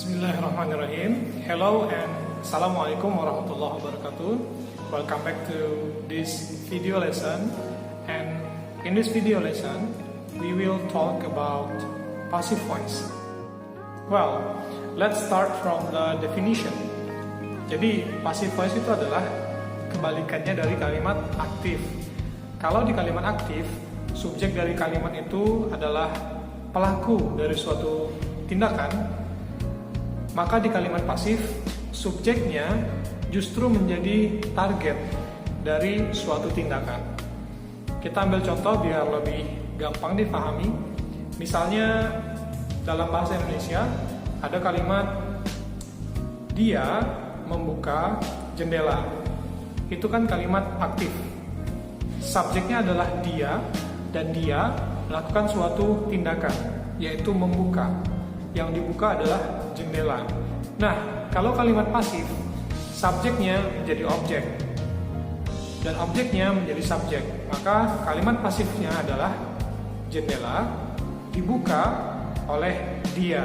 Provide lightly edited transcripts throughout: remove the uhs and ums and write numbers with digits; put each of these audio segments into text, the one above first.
Bismillahirrahmanirrahim. Hello and Assalamualaikum warahmatullahi wabarakatuh. Welcome back to this video lesson. And in this video lesson, we will talk about passive voice. Well, let's start from the definition. Jadi, passive voice itu adalah kebalikannya dari kalimat aktif. Kalau di kalimat aktif, subjek dari kalimat itu adalah pelaku dari suatu tindakan, maka di kalimat pasif, subjeknya justru menjadi target dari suatu tindakan. Kita ambil contoh biar lebih gampang dipahami. Misalnya dalam bahasa Indonesia ada kalimat dia membuka jendela. Itu kan kalimat aktif. Subjeknya adalah dia dan dia melakukan suatu tindakan, yaitu membuka. Yang dibuka adalah jendela. Nah, kalau kalimat pasif, subjeknya menjadi objek dan objeknya menjadi subjek. Maka kalimat pasifnya adalah jendela dibuka oleh dia.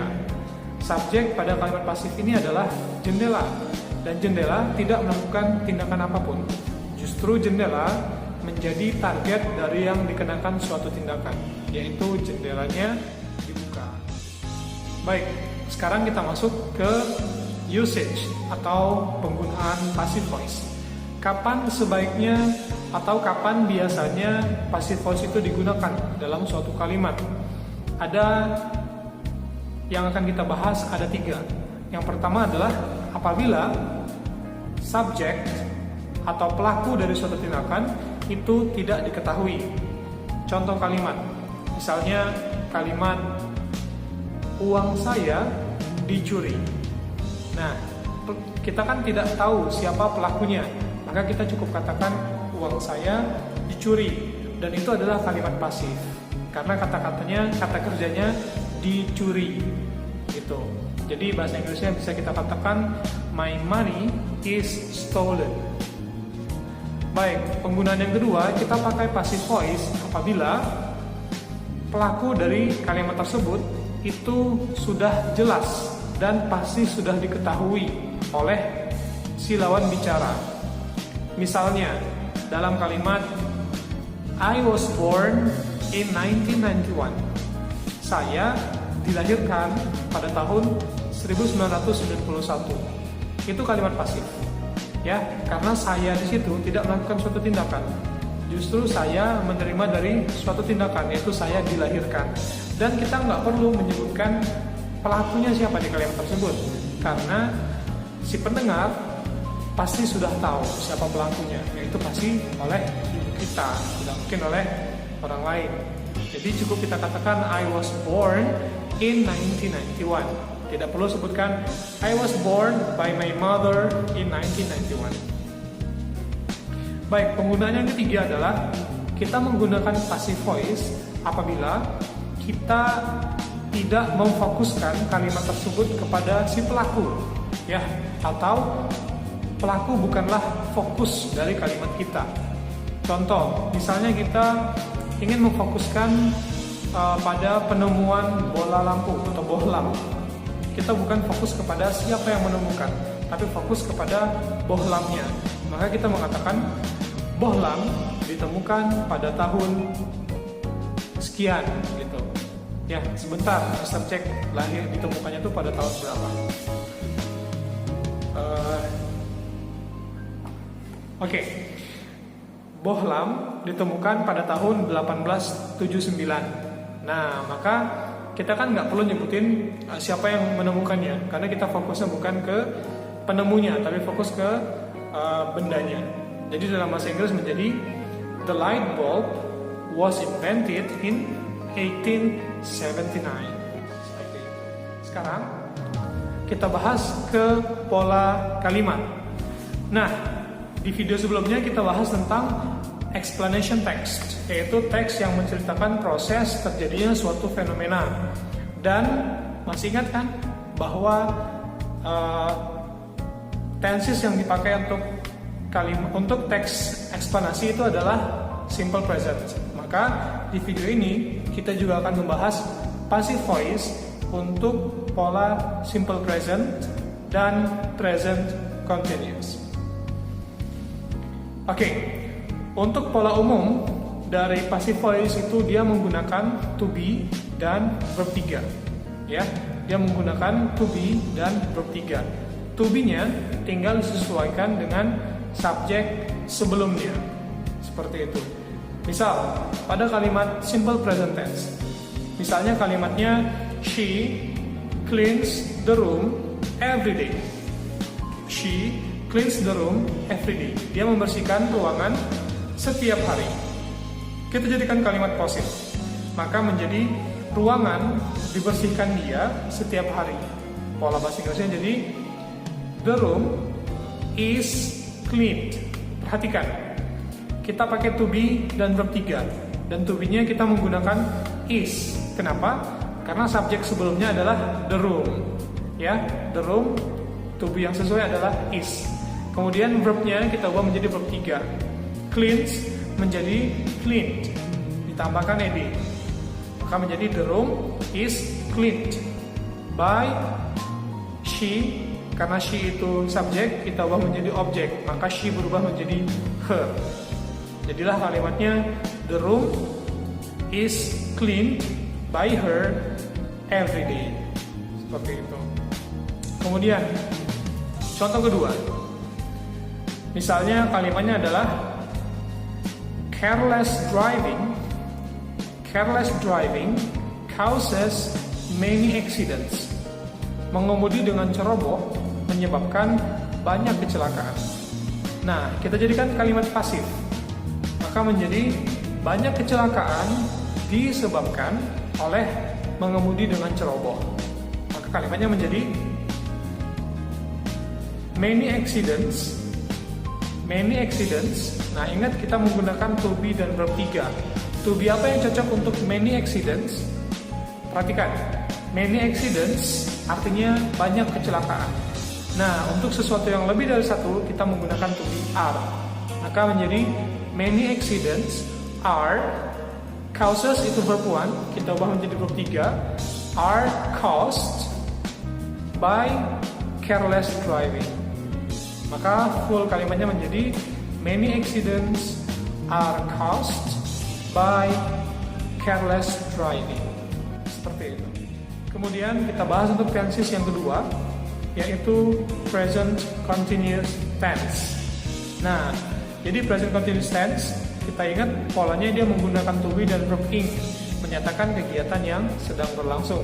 Subjek pada kalimat pasif ini adalah jendela, dan jendela tidak melakukan tindakan apapun. Justru jendela menjadi target dari yang dikenakan suatu tindakan, yaitu jendelanya dibuka. Baik, sekarang kita masuk ke usage atau penggunaan passive voice. Kapan sebaiknya atau kapan biasanya passive voice itu digunakan dalam suatu kalimat? Ada yang akan kita bahas, ada 3. Yang pertama adalah apabila subjek atau pelaku dari suatu tindakan itu tidak diketahui. Contoh kalimat, misalnya kalimat uang saya dicuri. Nah, kita kan tidak tahu siapa pelakunya, maka kita cukup katakan uang saya dicuri, dan itu adalah kalimat pasif karena kata kerjanya dicuri gitu. Jadi bahasa Inggrisnya bisa kita katakan my money is stolen. Baik, penggunaan yang kedua, kita pakai passive voice apabila pelaku dari kalimat tersebut itu sudah jelas dan pasti sudah diketahui oleh si lawan bicara. Misalnya dalam kalimat I was born in 1991. Saya dilahirkan pada tahun 1991. Itu kalimat pasif. Ya, karena saya di situ tidak melakukan suatu tindakan. Justru saya menerima dari suatu tindakan, yaitu saya dilahirkan. Dan kita nggak perlu menyebutkan pelakunya siapa di kalimat tersebut, karena si pendengar pasti sudah tahu siapa pelakunya, yaitu pasti oleh ibu kita, tidak mungkin oleh orang lain. Jadi cukup kita katakan I was born in 1991. Tidak perlu sebutkan I was born by my mother in 1991. Baik, penggunaan yang ketiga adalah kita menggunakan passive voice apabila kita tidak memfokuskan kalimat tersebut kepada si pelaku, ya, atau pelaku bukanlah fokus dari kalimat kita. Contoh, misalnya kita ingin memfokuskan pada penemuan bola lampu atau bohlam. Kita bukan fokus kepada siapa yang menemukan, tapi fokus kepada bohlamnya. Maka kita mengatakan bohlam ditemukan pada tahun sekian gitu. Ya, sebentar, Mr. Cek lahir ditemukannya itu pada tahun berapa? Oke. Bohlam ditemukan pada tahun 1879. Nah, maka kita kan nggak perlu nyebutin siapa yang menemukannya, karena kita fokusnya bukan ke penemunya, tapi fokus ke bendanya. Jadi dalam bahasa Inggris menjadi the light bulb was invented in 1879. Sekarang kita bahas ke pola kalimat. Nah, di video sebelumnya kita bahas tentang explanation text, yaitu teks yang menceritakan proses terjadinya suatu fenomena. Dan masih ingat kan bahwa tenses yang dipakai untuk teks eksplanasi itu adalah simple present. Maka di video ini kita juga akan membahas passive voice untuk pola simple present dan present continuous. Oke, untuk pola umum dari passive voice itu dia menggunakan to be dan verb 3. Ya, dia menggunakan to be dan verb 3. To be-nya tinggal disesuaikan dengan subjek sebelumnya. Seperti itu. Misal, pada kalimat simple present tense. Misalnya kalimatnya she cleans the room every day. She cleans the room every day. Dia membersihkan ruangan setiap hari. Kita jadikan kalimat positif. Maka menjadi ruangan dibersihkan dia setiap hari. Pola bahasa Inggrisnya jadi the room is cleaned. Perhatikan. Kita pakai to be dan verb 3. Dan to be-nya kita menggunakan is. Kenapa? Karena subjek sebelumnya adalah the room. Ya, the room, to be yang sesuai adalah is. Kemudian verb-nya kita ubah menjadi verb 3. Cleans menjadi cleaned. Ditambahkan ed. Maka menjadi the room is cleaned by she. Karena she itu subjek, kita ubah menjadi objek. Maka she berubah menjadi her. Jadilah kalimatnya the room is cleaned by her every day. Seperti itu. Kemudian contoh kedua. Misalnya kalimatnya adalah careless driving causes many accidents. Mengemudi dengan ceroboh menyebabkan banyak kecelakaan. Nah, kita jadikan kalimat pasif. Maka menjadi banyak kecelakaan disebabkan oleh mengemudi dengan ceroboh. Maka kalimatnya menjadi many accidents. Nah, ingat kita menggunakan to be dan verb 3. To be apa yang cocok untuk many accidents? Perhatikan, many accidents artinya banyak kecelakaan. Nah, untuk sesuatu yang lebih dari satu, kita menggunakan to be are. Maka menjadi many accidents are, causes itu verb 1, kita ubah menjadi verb 3, are caused by careless driving. Maka full kalimatnya menjadi many accidents are caused by careless driving. Seperti itu. Kemudian kita bahas untuk tenses yang kedua, yaitu present continuous tense. Nah, jadi present continuous tense, kita ingat polanya dia menggunakan to be dan verb ing, menyatakan kegiatan yang sedang berlangsung.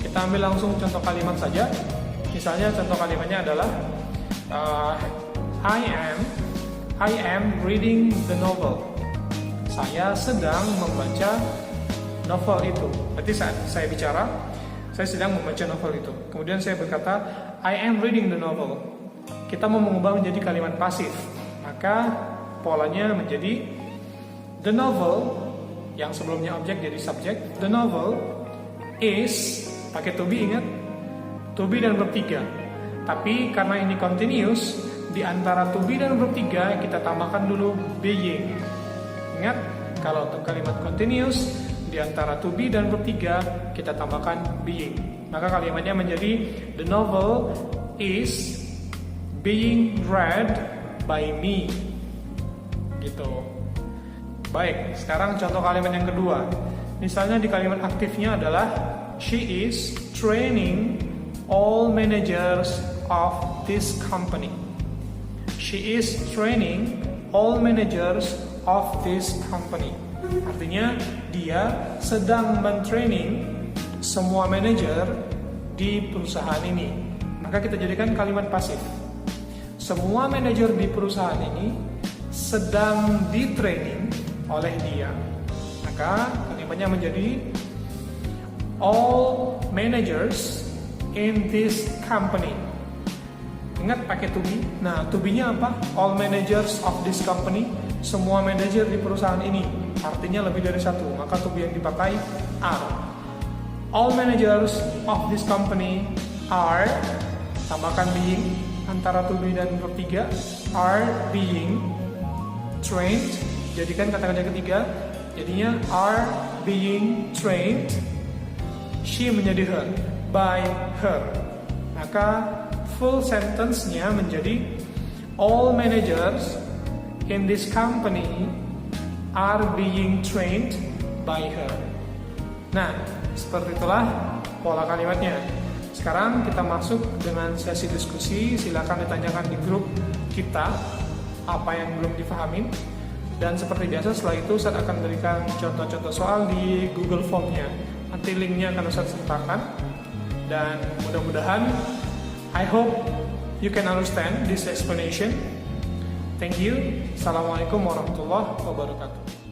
Kita ambil langsung contoh kalimat saja. Misalnya contoh kalimatnya adalah I am reading the novel. Saya sedang membaca novel itu. Berarti saat saya bicara, saya sedang membaca novel itu. Kemudian saya berkata, I am reading the novel. Kita mau mengubah menjadi kalimat pasif. Maka polanya menjadi the novel, yang sebelumnya objek jadi subjek. The novel is, pakai to be, ingat, to be dan verb 3. Tapi karena ini continuous, di antara to be dan verb 3 kita tambahkan dulu being. Ingat, kalau untuk kalimat continuous, di antara to be dan verb 3 kita tambahkan being. Maka kalimatnya menjadi the novel is being read by me. Gitu. Baik, sekarang contoh kalimat yang kedua. Misalnya di kalimat aktifnya adalah she is training all managers of this company. She is training all managers of this company. Artinya dia sedang mentraining semua manajer di perusahaan ini. Maka kita jadikan kalimat pasif. Semua manajer di perusahaan ini sedang di-training oleh dia. Maka kalimatnya menjadi all managers in this company. Ingat pakai to be. Nah, to be-nya apa? All managers of this company. Semua manajer di perusahaan ini. Artinya lebih dari satu. Maka to be yang dipakai are. All managers of this company are, tambahkan being, antara to be dan verb 3, are being trained. Jadikan kata-kata ketiga, jadinya are being trained. She menjadi her. by her. Maka full sentence-nya menjadi all managers in this company are being trained by her. Nah, seperti itulah pola kalimatnya. Sekarang kita masuk dengan sesi diskusi. Silakan ditanyakan di grup kita apa yang belum dipahami. Dan seperti biasa setelah itu saya akan berikan contoh-contoh soal di Google Form-nya. Nanti linknya akan saya sertakan. Dan mudah-mudahan I hope you can understand this explanation. Thank you. Assalamualaikum warahmatullahi wabarakatuh.